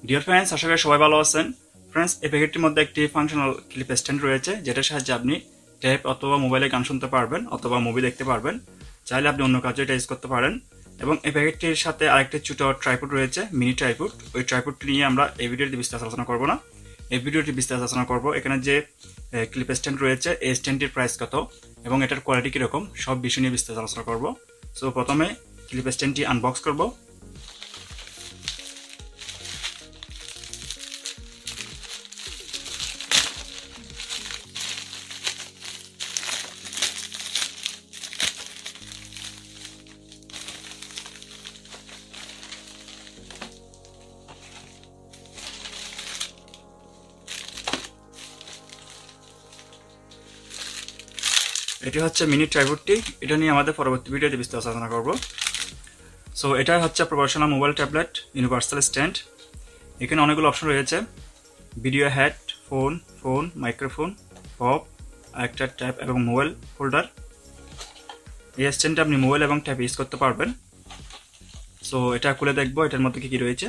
Dear friends, আশা করি সবাই ভালো আছেন। ফ্রেন্ডস, এই প্যাকেটটির মধ্যে একটি ফাংশনাল ক্লিপ স্ট্যান্ড রয়েছে, যেটার সাহায্যে আপনি ট্যাব অথবা মোবাইলে গান শুনতে পারবেন অথবা মুভি দেখতে পারবেন। চাইলে আপনি অন্য কাজে এটা ইউজ করতে পারেন। এবং এই প্যাকেটটির সাথে আরেকটি ছোট ট্রাইপড রয়েছে, মিনি ট্রাইপড। ওই ট্রাইপডটি নিয়ে আমরা এই ভিডিওটি বিস্তারিত আলোচনা করবো না, এই ভিডিওটি বিস্তারিত আলোচনা করবো এখানে যে ক্লিপ স্ট্যান্ড রয়েছে, এই স্ট্যান্ডটির প্রাইস কত এবং এটার কোয়ালিটি কিরকম, সব বিষয় নিয়ে বিস্তারিত আলোচনা করবো। সো প্রথমে ক্লিপ স্ট্যান্ডটি আনবক্স করবো। এটি হচ্ছে মিনি ট্রাইপডটি, এটা নিয়ে আমাদের পরবর্তী ভিডিওতে বিস্তারিত আলোচনা করব। সো এটা হচ্ছে professional mobile tablet universal stand. এখানে অনেকগুলো অপশন রয়েছে, video head, phone, microphone, pop, একটা ট্যাব এবং মোবাইল হোল্ডার। এই স্ট্যান্ডটা আপনি মোবাইল এবং ট্যাব ইউজ করতে পারবেন। সো এটা খুলে দেখবো এটার মধ্যে কি রয়েছে।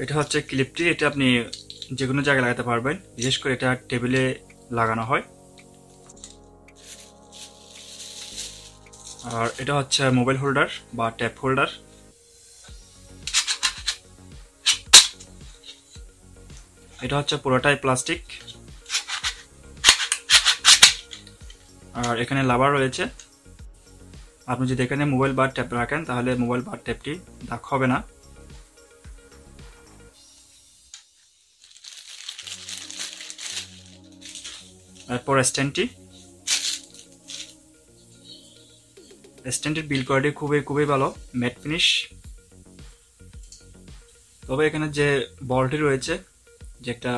এটা হচ্ছে ক্লিপটি, এটা আপনি যে কোনো জায়গায় লাগাতে পারবেন, বিশেষ করে এটা টেবিলে লাগানো হয়। আর এটা হচ্ছে মোবাইল হোল্ডার বা ট্যাব হোল্ডার। এটা হচ্ছে পুরোটাই প্লাস্টিক। আর এখানে লাভার রয়েছে, আপনি যদি এখানে মোবাইল বা ট্যাব রাখেন তাহলে মোবাইল বা ট্যাবটি দাগ হবে না। এরপর স্ট্যান্ডটির বিল্ড কোয়ালিটি খুবই ভালো, ম্যাট ফিনিশ। তবে এখানে যে বলটি রয়েছে, যে একটা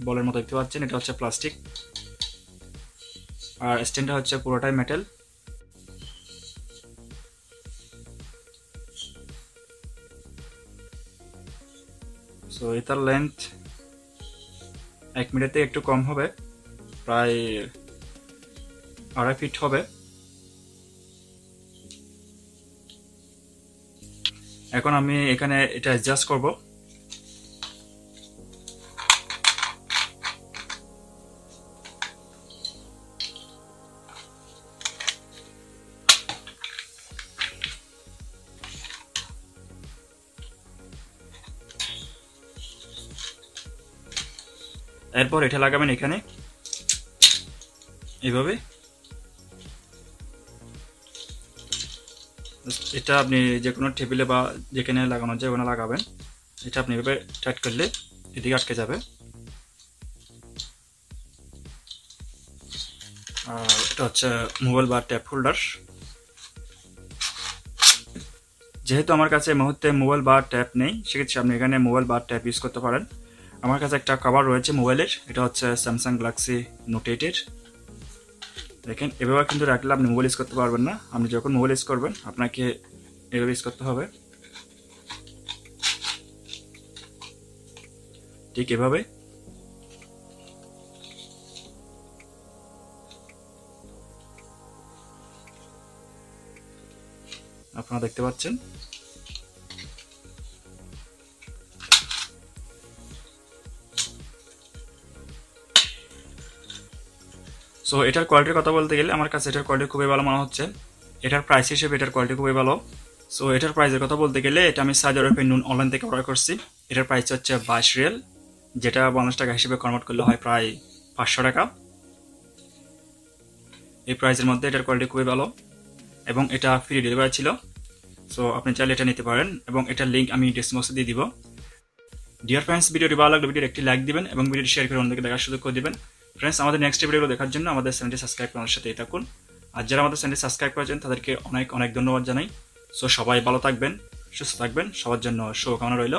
বলের মতো দেখতে পাচ্ছেন, এটা হচ্ছে প্লাস্টিক। আর স্ট্যান্ডটা হচ্ছে পুরোটাই মেটাল। সো এটার লেন্থ 1 মিটার থেকে একটু কম হবে, প্রায় 2.5 ফিট হবে। এখন আমি এখানে এটা অ্যাডজাস্ট করব। এরপর এটা লাগাবেন এখানে এইভাবে। এটা আপনি যে কোনো টেবিলে বা যেখানে লাগানো যায় ওখানে লাগাবেন। এটা আপনি এভাবে টাইট করলে এদিকে আটকে যাবে। আর এটা হচ্ছে মোবাইল বা ট্যাব হোল্ডার। যেহেতু আমার কাছে এই মুহূর্তে মোবাইল বা ট্যাব নেই, সেক্ষেত্রে আপনি এখানে মোবাইল বা ট্যাব ইউজ করতে পারেন। আমার কাছে একটা কভার রয়েছে মোবাইলের, এটা হচ্ছে স্যামসাং গ্যালাক্সি নোট 8-এর। দেখেন, এভাবে কিন্তু রাখলে আপনি মোবাইল ইউজ করতে পারবেন না। আপনি যখন মোবাইল ইউজ করবেন আপনাকে এভাবে ইউজ করতে হবে, ঠিক এভাবে। আপনারা দেখতে পাচ্ছেন। সো এটার কোয়ালিটির কথা বলতে গেলে আমার কাছে এটার কোয়ালিটি খুবই ভালো মনে হচ্ছে। এটার প্রাইস হিসেবে এটার কোয়ালিটি খুবই ভালো। সো এটার প্রাইসের কথা বলতে গেলে এটা আমি সাউদি আরবে নুন অনলাইন থেকে অর্ডার করছি। এটার প্রাইস হচ্ছে 22 রিয়াল, যেটা বাংলাদেশ টাকা হিসেবে কনভার্ট করলে হয় প্রায় 500 টাকা। এই প্রাইসের মধ্যে এটার কোয়ালিটি খুবই ভালো এবং এটা ফ্রি ডেলিভারি ছিল। সো আপনি চাইলে এটা নিতে পারেন এবং এটার লিঙ্ক আমি ডেসক্রিপশন বক্সে দিয়ে দিব। ডিয়ার ফ্রেন্ডস, ভিডিওটি ভালো লাগলে ভিডিওর একটি লাইক দিবেন এবং ভিডিওটি শেয়ার করে অন্যকে দেখার সুযোগ করে দিবেন। ফ্রেন্ডস, আমাদের নেক্সট ভিডিওগুলো দেখার জন্য আমাদের চ্যানেলটি সাবস্ক্রাইব করে আমাদের সাথেই থাকুন। আর যারা আমাদের চ্যানেলটি সাবস্ক্রাইব করেছেন তাদেরকে অনেক ধন্যবাদ জানাই। সো সবাই ভালো থাকবেন, সুস্থ থাকবেন, সবার জন্য শুভকামনা রইল।